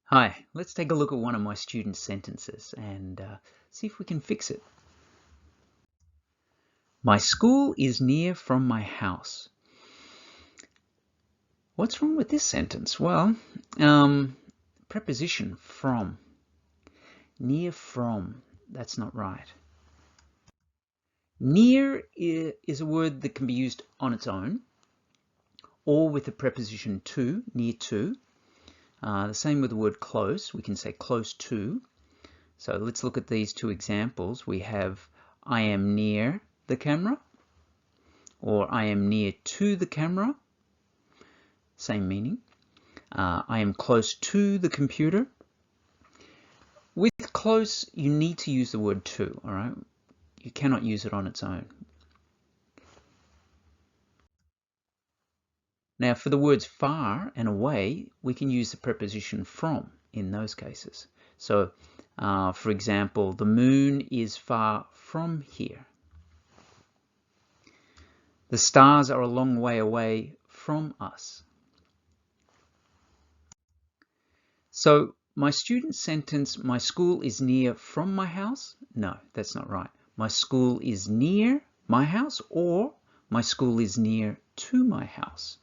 Hi, let's take a look at one of my students' sentences and see if we can fix it. My school is near from my house. What's wrong with this sentence? Well, preposition from. Near from, that's not right. Near is a word that can be used on its own or with the preposition to, near to. The same with the word close. We can say close to. So let's look at these two examples. We have I am near the camera, or I am near to the camera, same meaning. I am close to the computer. With close, you need to use the word to, all right? You cannot use it on its own. Now, for the words far and away, we can use the preposition from in those cases. So, for example, the moon is far from here. The stars are a long way away from us. So my student sentence, my school is near from my house. No, that's not right. My school is near my house, or my school is near to my house.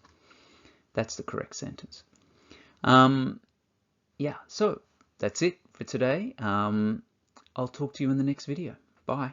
That's the correct sentence. Yeah, so that's it for today. I'll talk to you in the next video. Bye.